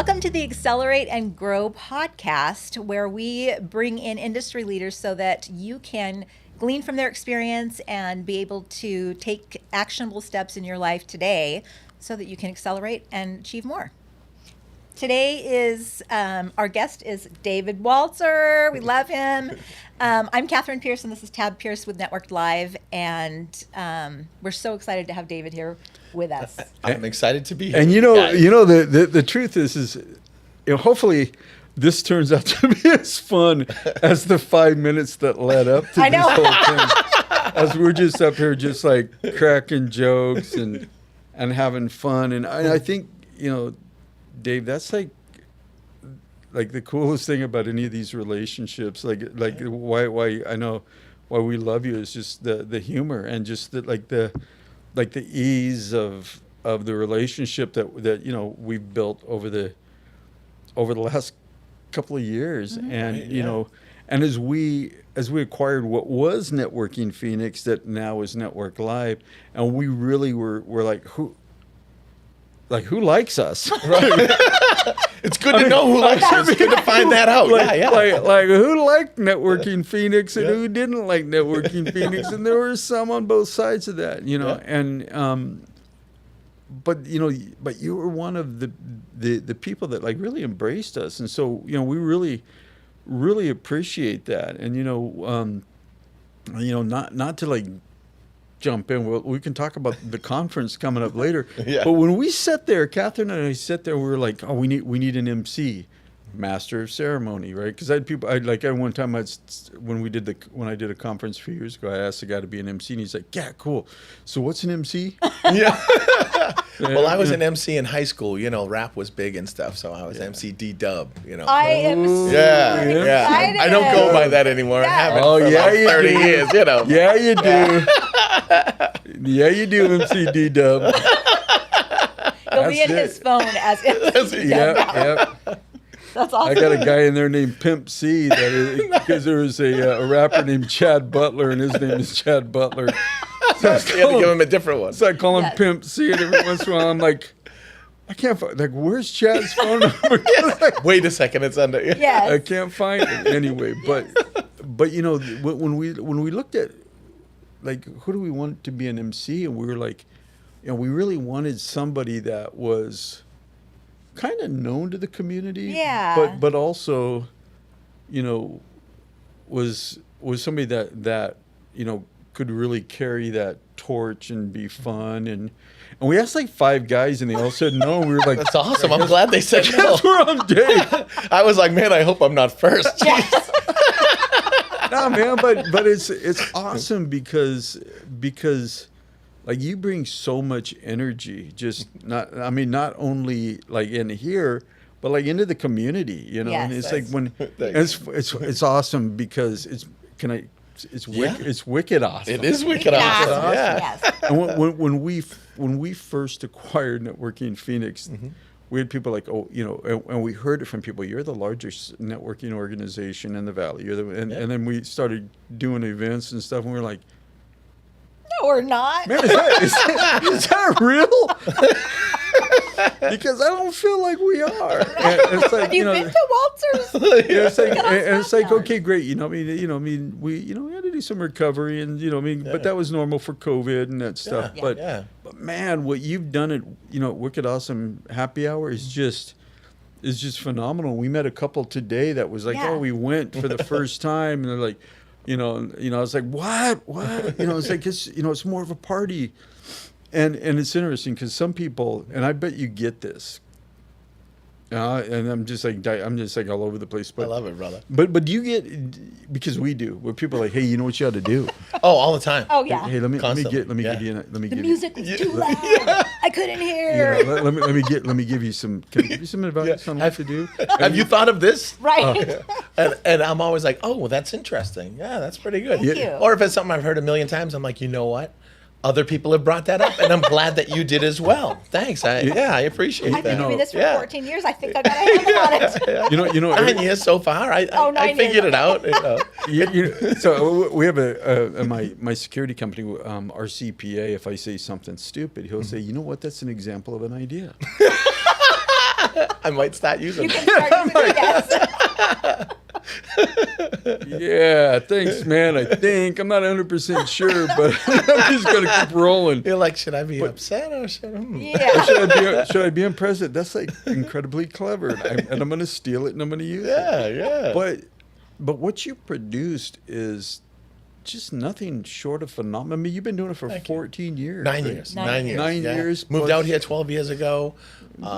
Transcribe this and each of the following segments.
Welcome to the Accelerate and Grow podcast, where we bring in industry leaders so that you can glean from their experience and be able to take actionable steps in your life today so that you can accelerate and achieve more. Today is, our guest is David Waltzer. We love him. I'm Catherine Pierce, and this is Tab Pierce with Networked Live, and we're so excited to have David here with us. I'm excited to be here. And the truth is hopefully this turns out to be as fun as the 5 minutes that led up to this whole thing. As we're just up here, just like cracking jokes and having fun, and I think Dave, that's like the coolest thing about any of these relationships. Like why I know why we love you is just the humor and just the ease of the relationship that we've built over the last couple of years. Mm-hmm. And and as we acquired what was Networking Phoenix that now is Network Live, and we really were like, who likes us? Right. It's good to know who likes us. It's good to find that out. Like who liked Networking Phoenix and who didn't like Networking Phoenix, and there were some on both sides of that, and but you were one of the people that really embraced us, and so we really appreciate that, and not to jump in. We can talk about the conference coming up later. Yeah. But when we sat there, Catherine and I sat there, we were like, oh, we need an MC, master of ceremony, right? Because I had people. One time when I did a conference a few years ago, I asked the guy to be an MC, and he's like, yeah, cool. So what's an MC? Yeah. Well, I was an MC in high school. Rap was big and stuff, so I was MC D-Dub. I am so excited. I don't go by that anymore. I haven't for about 30 years. Yeah, you do. Yeah, you do, MC D-Dub. He'll be in his phone as MC Yep. That's awesome. I got a guy in there named Pimp C because there was a rapper named Chad Butler, and his name is Chad Butler. So you had to give him a different one. So I call him Pimp C, and every once in a while I'm like, I can't find, where's Chad's phone number? Wait a second, it's under. Yes. I can't find it anyway. But when we looked at who do we want to be an MC, and we were like, we really wanted somebody that was kind of known to the community, but also, was somebody that could really carry that torch and be fun, and we asked 5 guys, and they all said no. And we were like, that's awesome. I'm glad they said no. That's where I'm Dave. I was like, man, I hope I'm not first. Yes. No, man, but it's awesome because you bring so much energy, just not only in here, but into the community, Yes. And it's it's awesome because it's wicked awesome. It is wicked awesome. Yeah. Yes. And when we first acquired Networking Phoenix, mm-hmm. we had people and we heard it from people. You're the largest networking organization in the Valley. And then we started doing events and stuff, and we were like, no, we're not. Man, is that real? Because I don't feel like we are. And it's Have you been to Waltzer's? It's like okay, great. We had to do some recovery, and but that was normal for COVID and that stuff. But man, what you've done at Wicked Awesome Happy Hour is just phenomenal. We met a couple today that was like, oh, we went for the first time, and they're like, I was like, what? It's like it's more of a party. And it's interesting because some people, and I bet you get this, and I'm just all over the place. But I love it, brother. But do you get, because we do, where people are like, hey, you know what you ought to do? Oh, all the time. Oh yeah. Hey, let me give you the music was too loud. I couldn't hear. Let me give you some. Can I give you some advice on what to do? Have you thought of this? Right. And I'm always like, oh, well, that's interesting. Yeah, that's pretty good. Thank you. Or if it's something I've heard a million times, I'm like, you know what? Other people have brought that up, and I'm glad that you did as well. Thanks. I appreciate that. I've been doing this for 14 years. I think I got a handle on it. 9 years so far. I figured it out. So we have my security company, our CPA. If I say something stupid, he'll say, "You know what? That's an example of an idea." I might start using You them. can start using it, yes. Yeah, thanks, man. I think I'm not 100% sure, but I'm just gonna keep rolling. You're like, should I be upset or should I? Yeah. Should I be impressed? That's like incredibly clever, and I'm gonna steal it and I'm gonna use it. Yeah. But what you produced is just nothing short of phenomenal. I mean, you've been doing it for 14 years. 9 right? years. 9 years. 9 yeah. years. Moved plus- out here 12 years ago.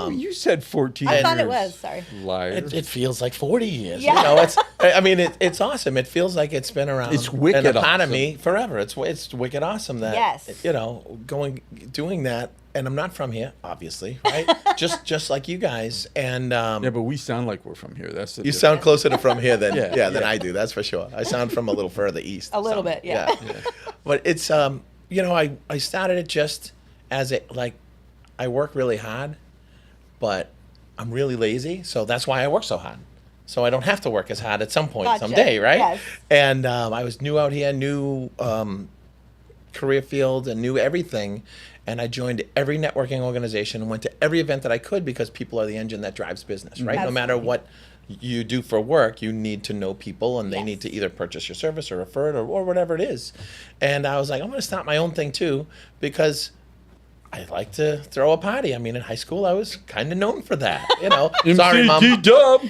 You said 14 I years. thought it was. Sorry. Liar. It feels like 40 years. Yeah. You know, I mean, it's awesome. It feels like it's been around. It's wicked and a part of awesome. me forever. It's wicked awesome that Yes. you know, doing that. And I'm not from here, obviously, right? just like you guys. And Yeah, but we sound like we're from here. That's the you difference. sound closer to from here than Yeah. than I do. That's for sure. I sound from a little further east. A little so, bit, yeah. But it's you know, I started it just as it like I work really hard, but I'm really lazy, so that's why I work so hard. So I don't have to work as hard at some point Gotcha. someday, right? Yes. And I was new out here, new career field, and knew everything. And I joined every networking organization and went to every event that I could because people are the engine that drives business, right? No matter Absolutely. what you do for work, you need to know people and they Yes. need to either purchase your service or refer it or whatever it is. And I was like, I'm going to start my own thing too because I like to throw a party. I mean, in high school, I was kind of known for that, you know. Sorry, Mom. Dub.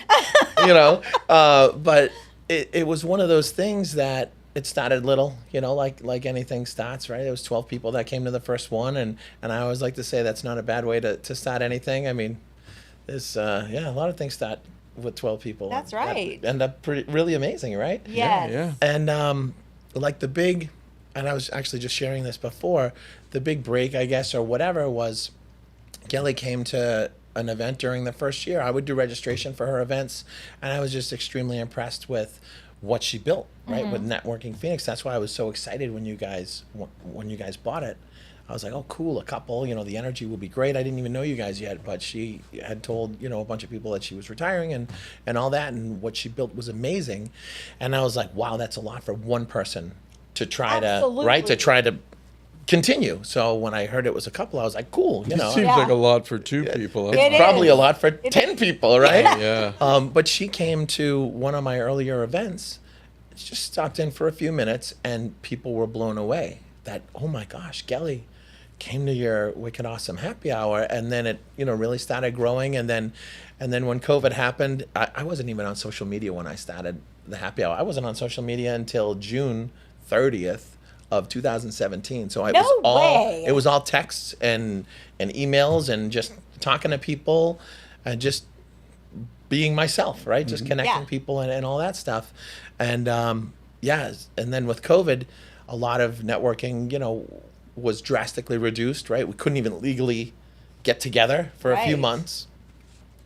You know, but it was one of those things that it started little, you know, like anything starts, right? There was 12 people that came to the first one, and I always like to say that's not a bad way to start anything. I mean, there's a lot of things start with 12 people. That's that right. end up really amazing, right? Yes. Yeah. And like the big, and I was actually just sharing this before, the big break, I guess, or whatever was, Kelly came to an event during the first year. I would do registration for her events, and I was just extremely impressed with what she built, right, with Networking Phoenix. That's why I was so excited when you guys bought it. I was like, oh, cool, a couple, you know, the energy will be great. I didn't even know you guys yet, but she had told, you know, a bunch of people that she was retiring and all that, and what she built was amazing. And I was like, wow, that's a lot for one person to try to continue. So when I heard it was a couple, I was like, cool, you know. Seems Yeah. like a lot for two people. It It's probably is. a lot for 10 people, right? Yeah. But she came to one of my earlier events, just stopped in for a few minutes, and people were blown away that, oh my gosh, Gelly came to your Wicked Awesome Happy Hour. And then it, you know, really started growing. And then when COVID happened, I wasn't even on social media when I started the happy hour. I wasn't on social media until June 30th of 2017. So it was all texts and emails and just talking to people and just being myself, right? Just connecting Yeah. people and all that stuff. And and then with COVID, a lot of networking, you know, was drastically reduced, right? We couldn't even legally get together for a few Right. months.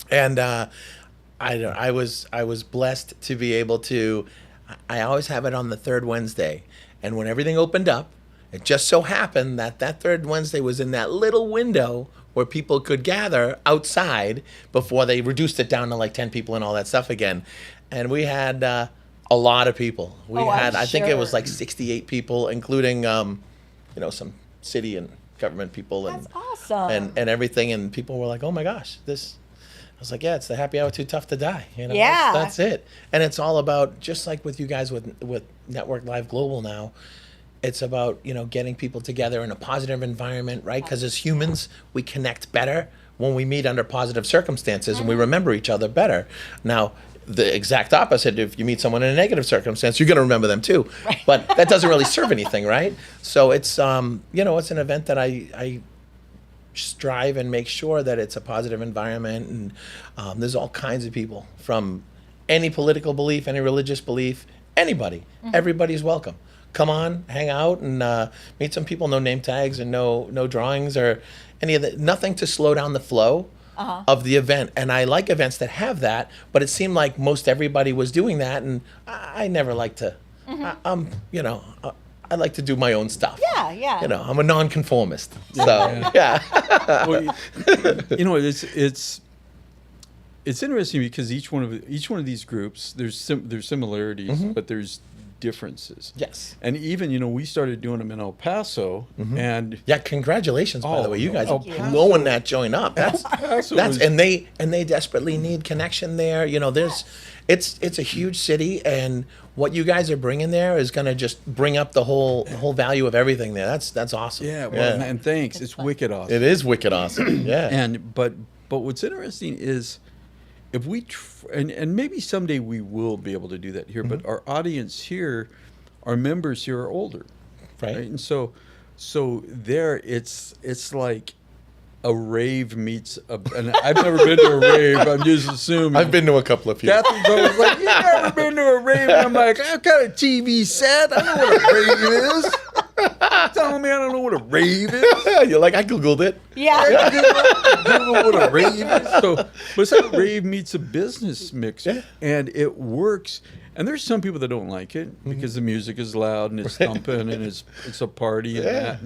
And I was blessed to be able to, I always have it on the third Wednesday. And when everything opened up, it just so happened that third Wednesday was in that little window where people could gather outside before they reduced it down to like 10 people and all that stuff again. And we had a lot of people. We had, I think it was sure. like 68 people, including, you know, some city and government people and That's awesome. and everything. And people were like, oh my gosh, this. I was like, yeah, it's the happy hour too tough to die. You know, Yeah. that's it. And it's all about, just like with you guys with Network Live Global now, it's about, you know, getting people together in a positive environment, right? Because as humans, we connect better when we meet under positive circumstances and we remember each other better. Now, the exact opposite, if you meet someone in a negative circumstance, you're going to remember them too. Right. But that doesn't really serve anything, right? So it's, you know, it's an event that I strive and make sure that it's a positive environment, and there's all kinds of people from any political belief, any religious belief, anybody. Everybody's welcome. Come on, hang out, and meet some people. No name tags and no drawings or any of that. Nothing to slow down the flow of the event. And I like events that have that, but it seemed like most everybody was doing that, and I never like to. You know. I like to do my own stuff. Yeah, yeah. You know, I'm a nonconformist. So, yeah. Well, you know, it's interesting because each one of these groups there's similarities, but there's differences. Yes. And even, we started doing them in El Paso, and Yeah, congratulations, by the way. You guys are Thank you. blowing that joint up. That's Paso that's was- and they desperately need connection there. It's a huge city, and what you guys are bringing there is going to just bring up the whole value of everything there. That's awesome. yeah, well, and thanks. It's wicked awesome. It is wicked awesome. Yeah. And but what's interesting is if we and maybe someday we will be able to do that here, but our audience here, our members here are older, Right. And so there it's like a rave meets and I've never been to a rave. I'm just assuming. I've been to a couple of few. Catherine's always like, "You never been to a rave?" And I'm like, "I've got a TV set. I know what a rave is." Telling me I don't know what a rave is. You're like, I Googled it. Yeah. Google what a rave is. But it's like a rave meets a business mix, Yeah. and it works. And there's some people that don't like it because the music is loud and it's thumping and it's a party and that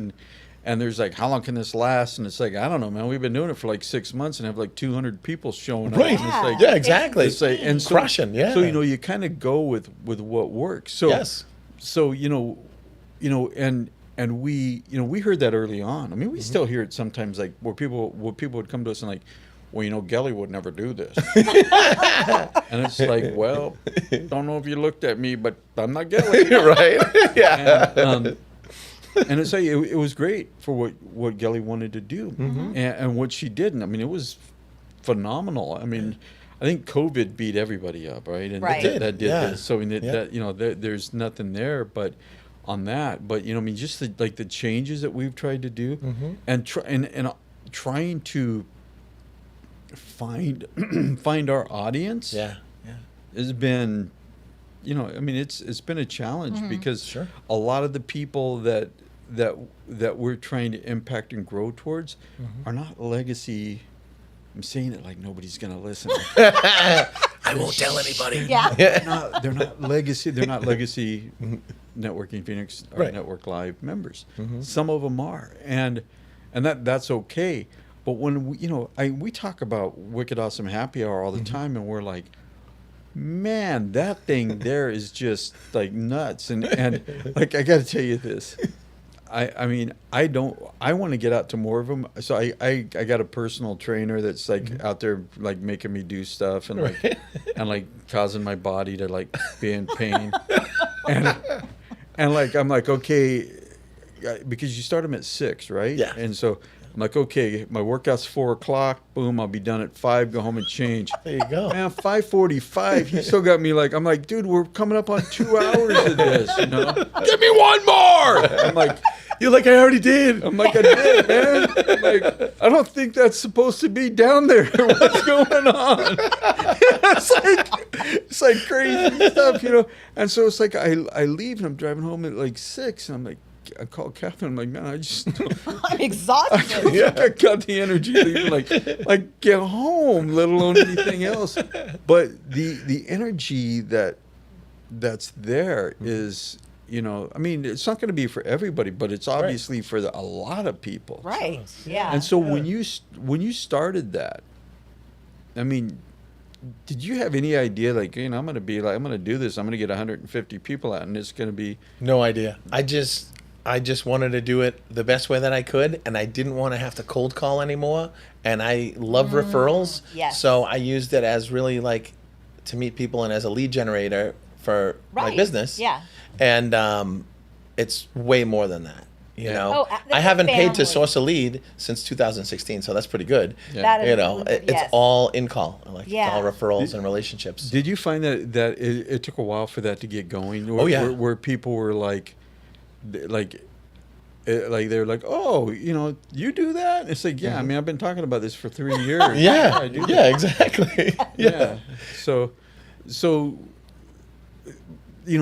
and there's like, how long can this last? And it's like, I don't know, man. We've been doing it for like 6 months and have like 200 people showing up. Right. And it's like, Yeah, exactly. It's like, and so, Crushing, yeah. So you kind of go with what works. So Yes. So and we heard that early on. I mean, we still hear it sometimes, like where people would come to us and like, well, Gelly would never do this. And it's like, well, don't know if you looked at me, but I'm not Gelly. Right. Yeah. And it's like it was great for what Gelly wanted to do and what she did. And I mean, it was phenomenal. I mean, I think COVID beat everybody up, right? And Right. that did Yeah. this. So I mean, Yeah. there's nothing there, but on that. But I mean, just the changes that we've tried to do, and trying to find our audience. Yeah. Has been, I mean, it's been a challenge because Sure. a lot of the people that we're trying to impact and grow towards are not legacy. I'm saying it like nobody's gonna listen. I won't tell anybody. Yeah. They're not legacy. They're not legacy Networking Phoenix or Right. Network Live members. Some of them are, and that's okay. But when we talk about Wicked Awesome Happy Hour all the time, and we're like, man, that thing there is just like nuts. And like, I got to tell you this. I mean, I want to get out to more of them. So I got a personal trainer that's like out there like making me do stuff and like and like causing my body to like be in pain. And like I'm like, okay, because you start them at 6, right? Yeah. And so I'm like, okay, my workout's 4:00. Boom, I'll be done at 5. Go home and change. There you go. Man, 5:45. He still got me like, I'm like, dude, we're coming up on 2 hours of this. Give me one more. I'm like, You're like, I already did. I did, man. I'm like, I don't think that's supposed to be down there. What's going on? It's like crazy stuff, And so it's like I leave and I'm driving home at like 6, and I'm like, I call Catherine. I'm like, man, I just I'm exhausted. I got the energy to even like get home, let alone anything else. But the energy that's there is, I mean, it's not going to be for everybody, but it's obviously for a lot of people. Right. Yeah. And so when you started that, I mean, did you have any idea like, I'm going to do this. I'm going to get 150 people out, and it's going to be No idea. I just wanted to do it the best way that I could, and I didn't want to have to cold call anymore. And I love referrals. Yes. So I used it as really like to meet people and as a lead generator for my Right. business. Yeah. And it's way more than that. You know, Oh, that's I haven't paid to family. source a lead since 2016, so that's pretty good. Yeah. That is It's yes. all in call, like Yeah. it's all referrals and relationships. Did you find that it took a while for that to get going? Oh, yeah. Where people were like they were like, oh, you do that? And it's like, yeah. I mean, I've been talking about this for 3 years. Yeah, I do that. yeah, exactly. Yeah. So,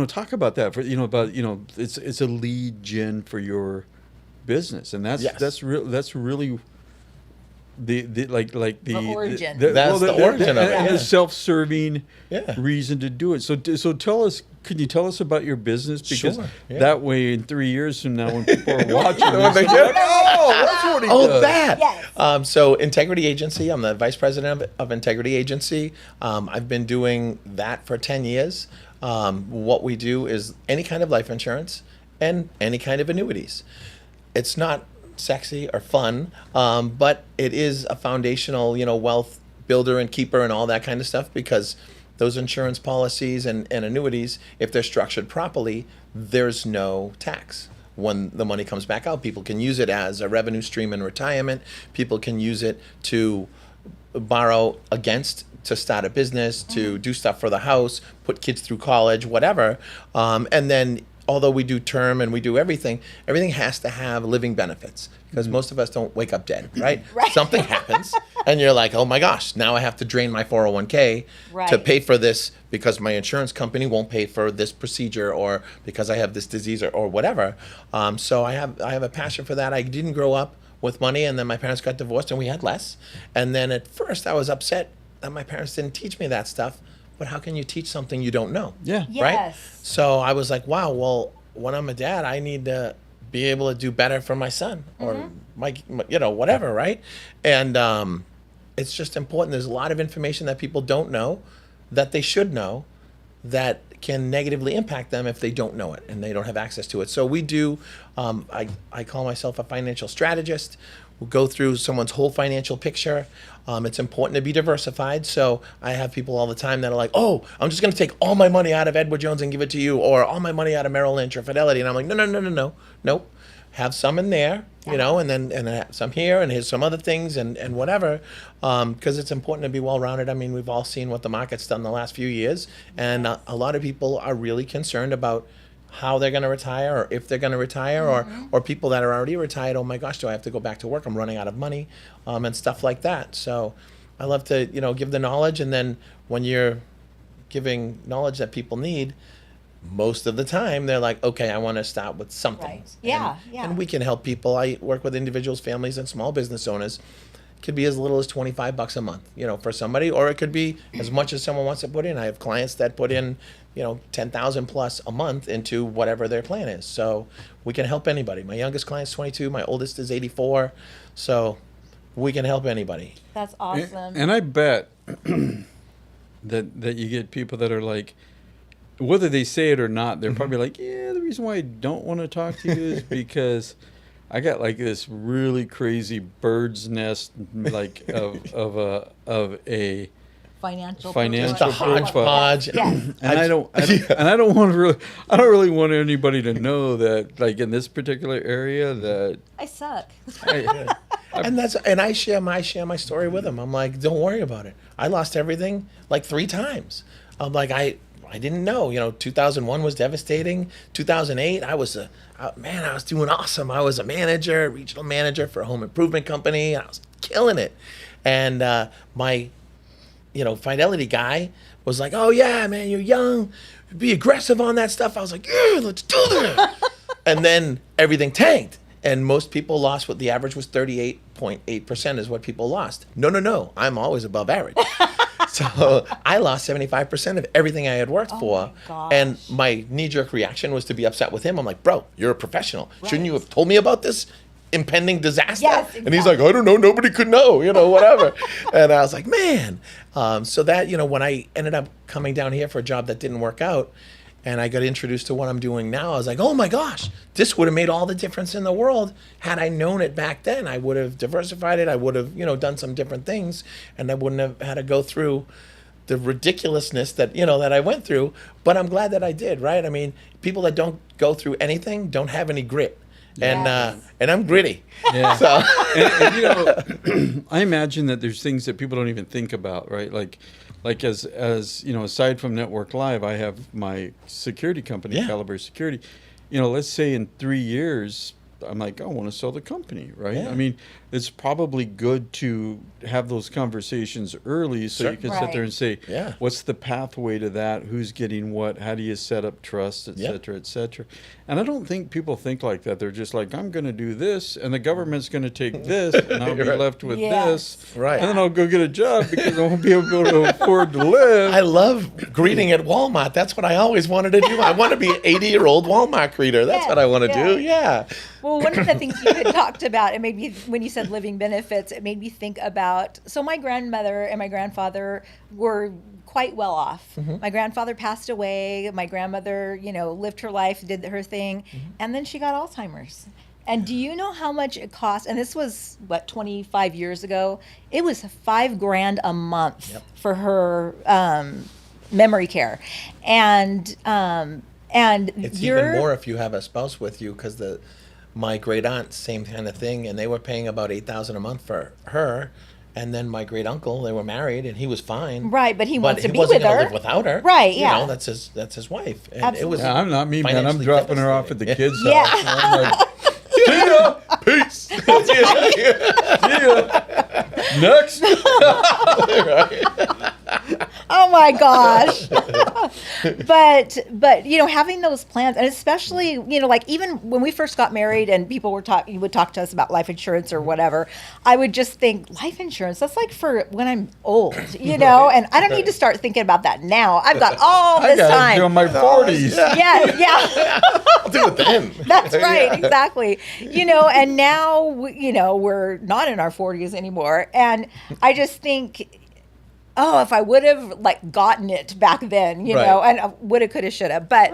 talk about that it's a lead gen for your business, and Yes. that's really the origin. That's the origin of it, and yeah. the self-serving Yeah. reason to do it. So tell us. Can you tell us about your business? Because Sure, yeah. that way, in 3 years from now, when people are watching, When they it's get- like, oh, that's what he Oh, does. that. Yes. So Integrity Agency. I'm the vice president of Integrity Agency. I've been doing that for 10 years. What we do is any kind of life insurance and any kind of annuities. It's not sexy or fun, but it is a foundational, wealth builder and keeper and all that kind of stuff, because those insurance policies and annuities, if they're structured properly, there's no tax. When the money comes back out, people can use it as a revenue stream in retirement. People can use it to borrow against, to start a business, to do stuff for the house, put kids through college, whatever. And then, although we do term and we do everything has to have living benefits, because most of us don't wake up dead, right? Something happens and you're like, oh my gosh, now I have to drain my 401k to pay for this because my insurance company won't pay for this procedure, or because I have this disease, or whatever. So I have a passion for that. I didn't grow up with money, and then my parents got divorced and we had less. And then at first I was upset that my parents didn't teach me that stuff. But how can you teach something you don't know? Yeah. Right? So I was like, wow, well, when I'm a dad, I need to be able to do better for my son, or my whatever, right? And it's just important. There's a lot of information that people don't know that they should know, that can negatively impact them if they don't know it and they don't have access to it. So we do, I call myself a financial strategist. We'll go through someone's whole financial picture. It's important to be diversified. So I have people all the time that are like, oh, I'm just going to take all my money out of Edward Jones and give it to you, or all my money out of Merrill Lynch or Fidelity. And I'm like, no. Nope. Have some in there, and then have some here, and here's some other things, and whatever, because it's important to be well-rounded. I mean, we've all seen what the market's done the last few years, and a lot of people are really concerned about how they're going to retire, or if they're going to retire, or people that are already retired. Oh my gosh, do I have to go back to work? I'm running out of money, and stuff like that. So I love to, give the knowledge, and then when you're giving knowledge that people need, most of the time they're like, okay, I want to start with something. Right. Yeah, And we can help people. I work with individuals, families, and small business owners. It could be as little as $25 a month, for somebody, or it could be as much as someone wants to put in. I have clients that put in, 10,000 plus a month into whatever their plan is. So we can help anybody. My youngest client's 22, my oldest is 84. So we can help anybody. That's awesome. And I bet that you get people that are like, whether they say it or not, they're probably like, yeah, the reason why I don't want to talk to you is because I got like this really crazy bird's nest, like of a financial Just a hodgepodge. Yes. and I don't really want anybody to know that, like, in this particular area, that I suck. And I share my story with them. I'm like, don't worry about it. I lost everything like 3 times. I'm like, I didn't know. 2001 was devastating. 2008, I was doing awesome. I was a manager, regional manager for a home improvement company. I was killing it. And my, Fidelity guy was like, oh yeah, man, you're young. Be aggressive on that stuff. I was like, yeah, let's do that. And then everything tanked. And most people lost. What the average was 38.8% is what people lost. No. I'm always above average. So I lost 75% of everything I had worked for. And my knee-jerk reaction was to be upset with him. I'm like, bro, you're a professional. Shouldn't you have told me about this impending disaster? Yes, exactly. And he's like, I don't know. Nobody could know, whatever. And I was like, man. So that, when I ended up coming down here for a job that didn't work out, and I got introduced to what I'm doing now, I was like, oh my gosh, this would have made all the difference in the world. Had I known it back then, I would have diversified it. I would have, done some different things, and I wouldn't have had to go through the ridiculousness that, that I went through. But I'm glad that I did, right? I mean, people that don't go through anything don't have any grit. And I'm gritty. Yeah. So. and I imagine that there's things that people don't even think about, right? Like as aside from Network Live, I have my security company, Caliber Security. Let's say in 3 years, I'm like, I want to sell the company, right? Yeah. I mean, it's probably good to have those conversations early so you can sit there and say, what's the pathway to that? Who's getting what? How do you set up trust, et cetera, et cetera? And I don't think people think like that. They're just like, I'm going to do this, and the government's going to take this, and I'll be left with this. Right. And then I'll go get a job because I won't be able to afford to live. I love greeting at Walmart. That's what I always wanted to do. I want to be an 80-year-old Walmart greeter. That's what I want to do. Yeah. Well, one of the things you had talked about, it made me, when you said living benefits, it made me think about, so my grandmother and my grandfather were quite well off. My grandfather passed away. My grandmother, lived her life, did her thing, and then she got Alzheimer's. And do you know how much it cost? And this was 25 years ago. It was $5,000 a month for her memory care, and it's even more if you have a spouse with you, because my great aunt, same kind of thing, and they were paying about $8,000 a month for her. And then my great uncle, they were married, and he was fine. Right, but he wants to be wasn't with gonna her. live without her. Right, yeah. That's his wife. And Absolutely. it was I'm not me, man. I'm dropping her off at the kids' Yeah. house. And I'm like, see ya. Peace. See ya. Next. Oh my gosh. but having those plans, and especially, like even when we first got married and people would talk to us about life insurance or whatever, I would just think life insurance, that's like for when I'm old, and I don't need to start thinking about that now. I've got all this time. I'm in my 40s. Yeah. I'll do it then. That's right, exactly. And now, we're not in our 40s anymore. And I just think, if I would have gotten it back then, and woulda, coulda, shoulda. But,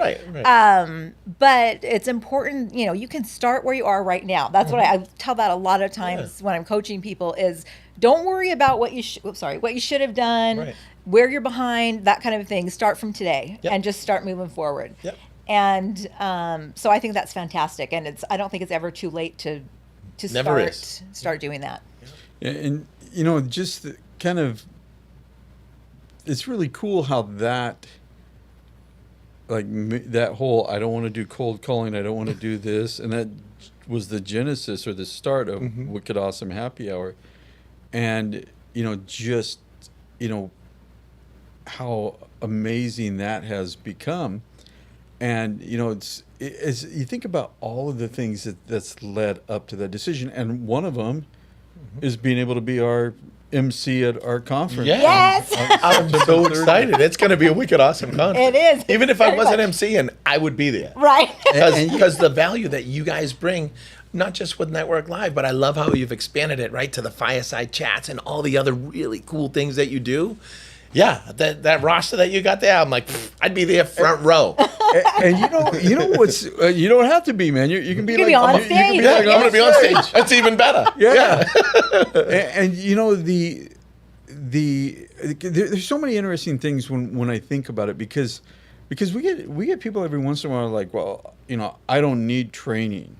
but it's important, you can start where you are right now. That's what I tell that a lot of times when I'm coaching people is don't worry about what you should have done, where you're behind, that kind of thing. Start from today and just start moving forward. Yep. And so I think that's fantastic. And I don't think it's ever too late to start doing that. And, just kind of, it's really cool how that, that whole, I don't want to do cold calling, I don't want to do this. And that was the genesis or the start of Wicked Awesome Happy Hour. And, how amazing that has become. And, as you think about all of the things that's led up to that decision, and one of them is being able to be our MC at our conference. Yes. I'm so excited. It's going to be a wicked awesome conference. It is. Even if I wasn't MCing, I would be there. Right. Because the value that you guys bring, not just with Network Live, but I love how you've expanded it, right, to the fireside chats and all the other really cool things that you do. Yeah, that roster that you got there, I'm like, I'd be there front row. And you know what's you don't have to be, man. You can be on stage. I'm going to be on stage. That's even better. Yeah. And there's so many interesting things when I think about it because we get people every once in a while like, well, I don't need training.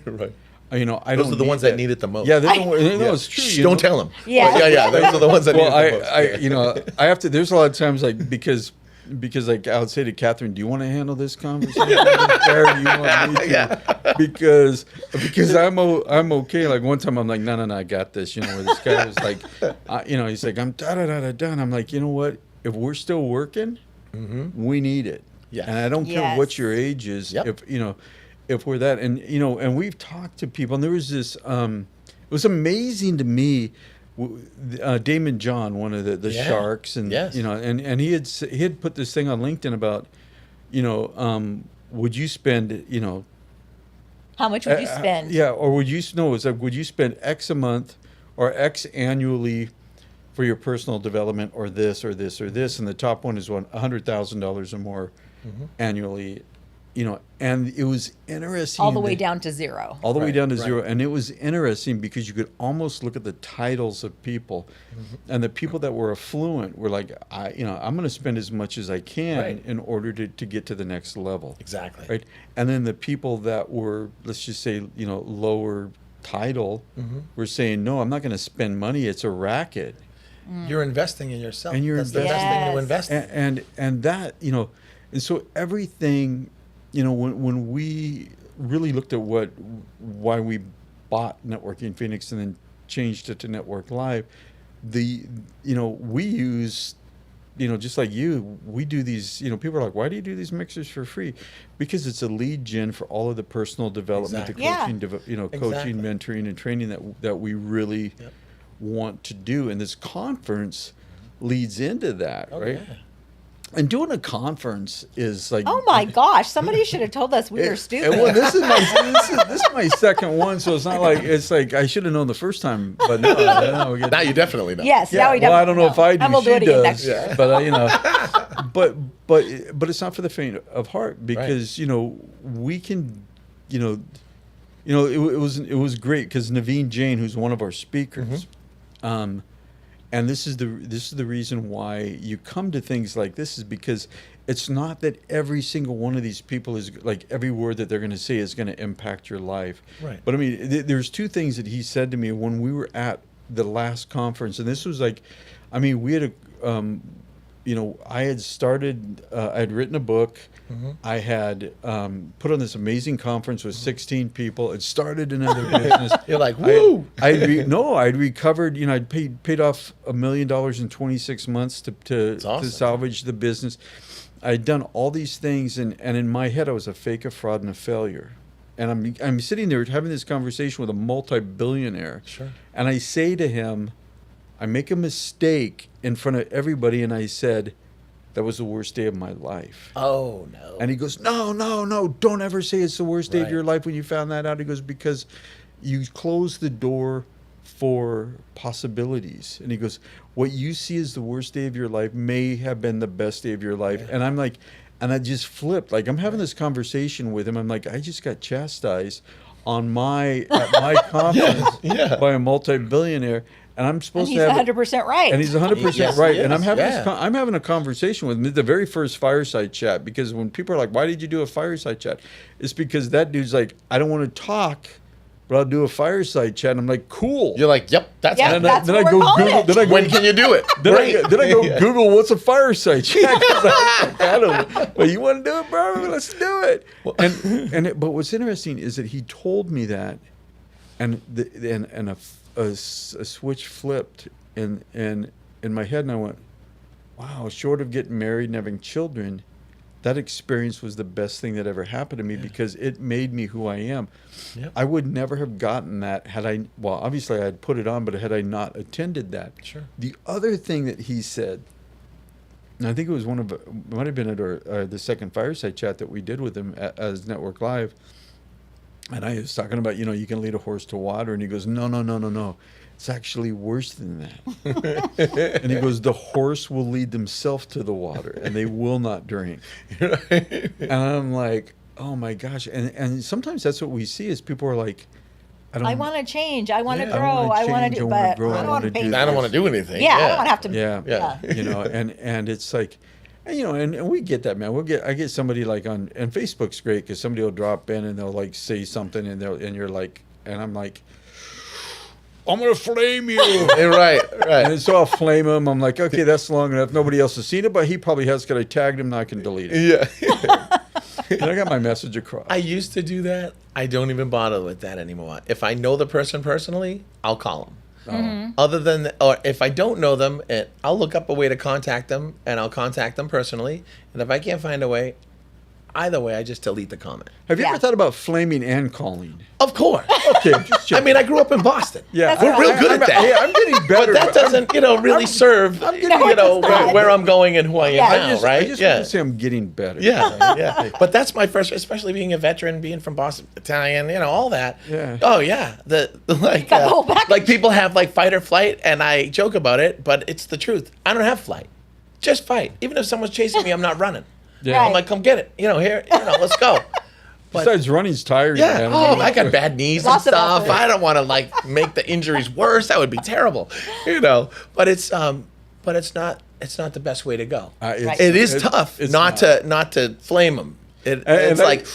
Right. I Those don't are the ones that need it the most. Yeah, it's true. Shh, don't tell them. Yeah. Those are the ones that need it the most. I have to. There's a lot of times because I would say to Catherine, "Do you want to handle this conversation? Or do you want me to?" Because I'm okay. Like one time, I'm like, no, I got this. Where this guy was like, he's like, I'm done. I'm like, you know what? If we're still working, we need it. Yeah. And I don't care what your age is. Yep. If we're that, and we've talked to people, and there was this, it was amazing to me, Damon John, one of the Sharks, and and he had put this thing on LinkedIn about, would you spend, how much would you spend? Or would you would you spend X a month or X annually for your personal development, or this or this or this, and the top one is $100,000 or more annually. And it was interesting. All the way down to zero. All the way down to zero. And it was interesting because you could almost look at the titles of people. And the people that were affluent were like, I'm going to spend as much as I can in order to get to the next level. Exactly. Right. And then the people that were, let's just say, lower title were saying, no, I'm not going to spend money. It's a racket. You're investing in yourself. And That's the best thing to invest in. And that, and so everything... when we really looked at why we bought Networking Phoenix and then changed it to Network Live, we use, just like you, we do these, people are like, why do you do these mixers for free? Because it's a lead gen for all of the personal development, the coaching, coaching, mentoring, and training that we really want to do. And this conference leads into that, right? Yeah. And doing a conference is like, Oh my gosh! Somebody should have told us we were stupid. Well, this is my second one, so it's not like I should have known the first time, but no, we get, Now you definitely know. Yes, yeah, now we well, definitely I don't know if I do. And we'll do it She again does, next year. but but it's not for the faint of heart because we can, it was great because Naveen Jain, who's one of our speakers, and this is the reason why you come to things like this is because it's not that every single one of these people is like every word that they're going to say is going to impact your life. Right. But I mean, there's two things that he said to me when we were at the last conference, and this was like, I mean, we had I had started, I had written a book. I had put on this amazing conference with 16 people. It started another business. You're like, woo! I'd recovered, I'd paid off $1 million in 26 months to awesome. salvage the business. I'd done all these things, and in my head, I was a fake, a fraud, and a failure. And I'm sitting there having this conversation with a multi-billionaire. Sure. And I say to him, I make a mistake in front of everybody, and I said, that was the worst day of my life. Oh, no. And he goes, no, don't ever say it's the worst day of your life when you found that out. He goes, because you closed the door for possibilities. And he goes, what you see as the worst day of your life may have been the best day of your life. Yeah. And I'm like, and I just flipped. Like, I'm having this conversation with him. I'm like, I just got chastised at my conference by a multi-billionaire. And I'm supposed to have 100% right. And he's 100% right. And I'm having I'm having a conversation with him, the very first fireside chat, because when people are like, why did you do a fireside chat? It's because that dude's like, I don't want to talk, but I'll do a fireside chat. And I'm like, cool. You're like, yep, that's Yep, it. that's what we're calling it. When can you do it? Then I go Google what's a fireside chat. I don't know. But you want to do it, bro? Let's do it. But what's interesting is that he told me that, and a switch flipped in my head, and I went, wow, short of getting married and having children, that experience was the best thing that ever happened to me because it made me who I am. Yep. I would never have gotten that obviously I had put it on, but had I not attended that. Sure. The other thing that he said, and I think it was might have been at the second fireside chat that we did with him as Network Live. And I was talking about, you can lead a horse to water. And he goes, no. It's actually worse than that. And he goes, the horse will lead themselves to the water and they will not drink. And I'm like, oh my gosh. And sometimes that's what we see is people are like, I want to change. I want to grow. I want to do, but I don't want to pay. I don't want to do anything. Yeah, I don't want to have to. Yeah. And it's like, and we get that, man. I get somebody like and Facebook's great because somebody will drop in and they'll like say something and you're like, and I'm like, I'm gonna flame you. Right. And so I'll flame him. I'm like, okay, that's long enough. Nobody else has seen it, but he probably has because I tagged him. Now I can delete it. Yeah. And I got my message across. I used to do that. I don't even bother with that anymore. If I know the person personally, I'll call them. Other than, or if I don't know them, I'll look up a way to contact them, and I'll contact them personally. And if I can't find a way, either way, I just delete the comment. Have you ever thought about flaming and calling? Of course. Okay, just I mean, I grew up in Boston. Yeah, we're real good at that. Yeah, I'm getting better. But that doesn't, really serve, where I'm going and who I am now, right? I just want to say I'm getting better. Yeah. But that's my first, especially being a veteran, being from Boston, Italian, all that. Yeah. Oh yeah. Like people have like fight or flight, and I joke about it, but it's the truth. I don't have flight. Just fight. Even if someone's chasing me, I'm not running. Yeah. I'm like, come get it. Here, let's go. Besides, running's tiring. Yeah. Man. I got bad knees and stuff. I don't want to make the injuries worse. That would be terrible. But it's not the best way to go. It is tough not to flame them. It's like,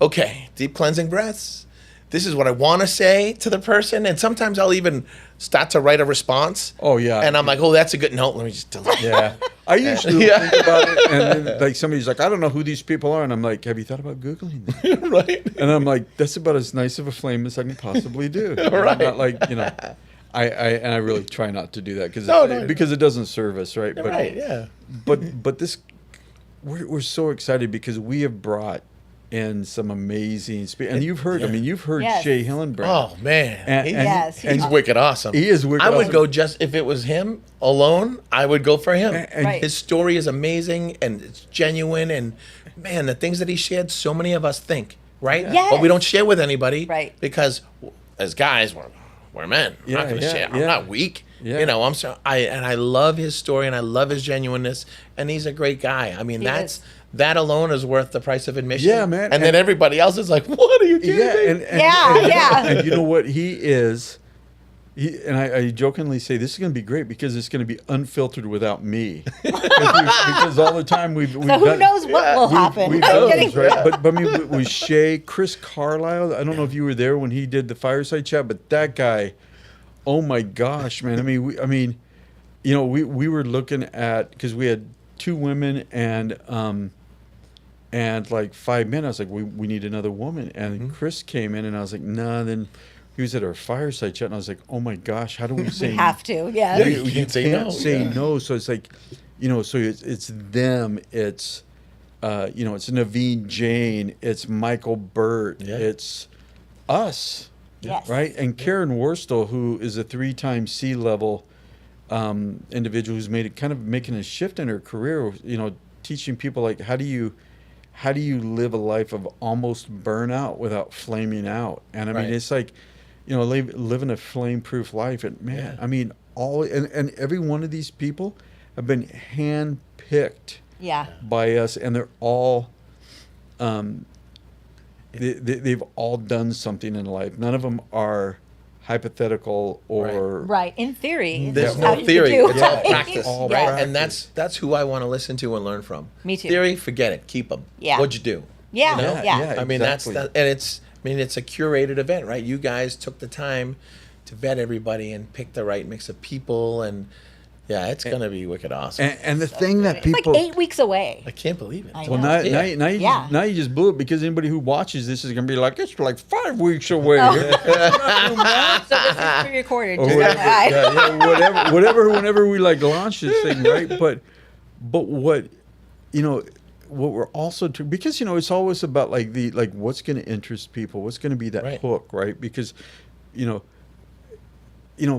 okay, deep cleansing breaths. This is what I want to say to the person, and sometimes I'll even start to write a response. Oh yeah, and I'm like, oh, that's a good note. Let me just delete it. Yeah, I usually think about it, and then like somebody's like, I don't know who these people are, and I'm like, have you thought about Googling them? Right. And I'm like, that's about as nice of a flame as I can possibly do. Right. I'm not like I really try not to do that because it doesn't serve us, right? Right. Yeah. But this, we're so excited because we have brought and some amazing and you've heard. I mean, you've heard Yes. Shea Hillenbrand. Oh man, Yes, he's wicked awesome. He is wicked I would awesome. go just if it was him alone. I would go for him. And Right. His story is amazing and it's genuine. And man, the things that he shared, so many of us think, right? Yes. But we don't share with anybody, Right. Because as guys, we're men. I'm not gonna share. I'm not weak. Yeah. You know, I love his story and I love his genuineness. And he's a great guy. I mean, He is. that alone is worth the price of admission. Yeah, man. And then everybody else is like, "What are you kidding Yeah, me?" and Yeah. and you know what he is. I jokingly say this is going to be great because it's going to be unfiltered without me. because all the time we've So who knows what will happen? We've I'm done kidding. this, right? But I mean, with Shea, Chris Carlisle, I don't know if you were there when he did the fireside chat, but that guy, oh my gosh, man! I mean, you know, we were looking at because we had 2 women and like 5 men. I was like, we need another woman, and Chris came in, and I was like, nah. Then he was at our fireside chat, and I was like, oh my gosh, how do we say? We have to, yeah. You can't say no. Say no. So it's like, you know, so it's them. It's, you know, it's Naveen Jain. It's Michael Burt. Yeah. It's us. Yes. Right. And Karen Worstel, who is a 3-time C-level individual who's making a shift in her career. You know, teaching people like how do you live a life of almost burnout without flaming out. And I mean, Right. it's like, you know, living a flame-proof life. And man, Yeah. I mean, and every one of these people have been hand-picked Yeah. by us, and they're all, they've all done something in life. None of them are hypothetical or Right. In theory. There's that's how no you theory. do It's all it. practice, All right? practice. And that's who I want to listen to and learn from. Me too. Theory, forget it. Keep them. Yeah. What'd you do? Yeah. You know? Yeah. Yeah. I mean, Exactly. and it's a curated event, right? You guys took the time to vet everybody and pick the right mix of people, and yeah, it's gonna be wicked awesome. and the thing that It's like people 8 weeks away. I can't believe it. I well, know. now you just blew it because anybody who watches this is gonna be like, it's like 5 weeks away. Oh. So this is pre-recorded. Or Just whatever, FYI. whenever we like launch this thing, right? But what, you know, what we're also because you know it's always about like what's going to interest people, what's going to be that Right. hook, right? Because, you know,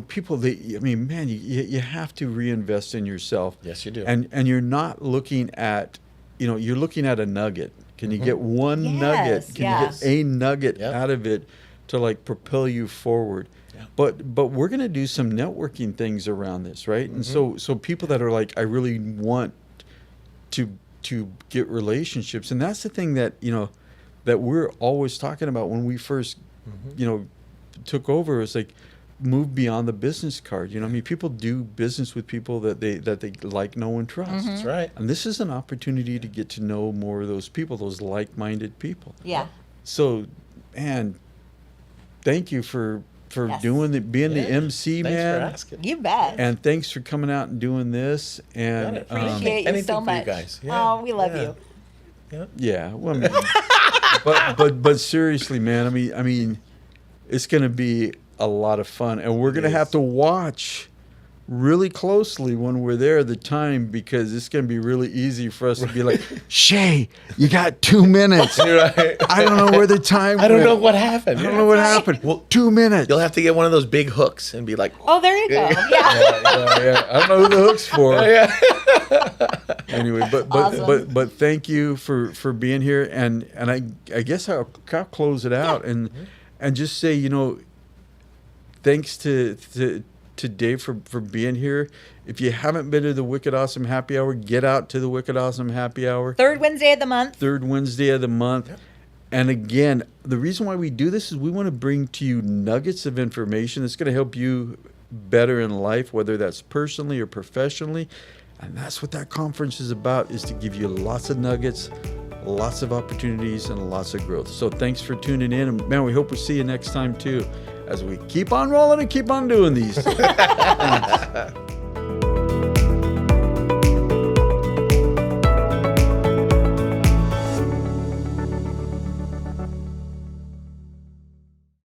people man, you have to reinvest in yourself. Yes, you do. And you're not looking at, you're looking at a nugget. Can you get one Yes, nugget? Can you get a nugget Yep. out of it to like propel you forward? Yeah. But we're going to do some networking things around this, right? And so people that are like, I really want to get relationships, and that's the thing that that we're always talking about when we first took over. It's like move beyond the business card. I mean, people do business with people that they like, know, and trust. That's right. And this is an opportunity to get to know more of those people, those like-minded people. Yeah. So, man, thank you for Yes. being the MC, Thanks man. for asking. You bet. And thanks for coming out and doing this. And Appreciate you anything so for much. you guys. Yeah. Oh, we love Yeah. you. Yeah. yeah, well, I mean, but seriously, man, I mean, it's gonna be a lot of fun, and we're gonna is. have to watch really closely when we're there the time, because it's gonna be really easy for us to be like, Shay, you got 2 minutes. Right. I don't know where the time I don't went. know what happened. I don't know what That's right. happened. Well, 2 minutes. You'll have to get one of those big hooks and be like, Oh, there you go. Yeah. yeah. I don't know who the hook's for. yeah. Anyway, but Awesome. but thank you for being here, and I guess I'll close it out and just say, thanks to Dave for being here. If you haven't been to the Wicked Awesome Happy Hour, get out to the Wicked Awesome Happy Hour. Third Wednesday of the month. Third Wednesday of the month. And again, the reason why we do this is we want to bring to you nuggets of information that's going to help you better in life, whether that's personally or professionally. And that's what that conference is about, is to give you lots of nuggets, lots of opportunities, and lots of growth. So thanks for tuning in. And man, we hope we see you next time too, as we keep on rolling and keep on doing these. Thanks.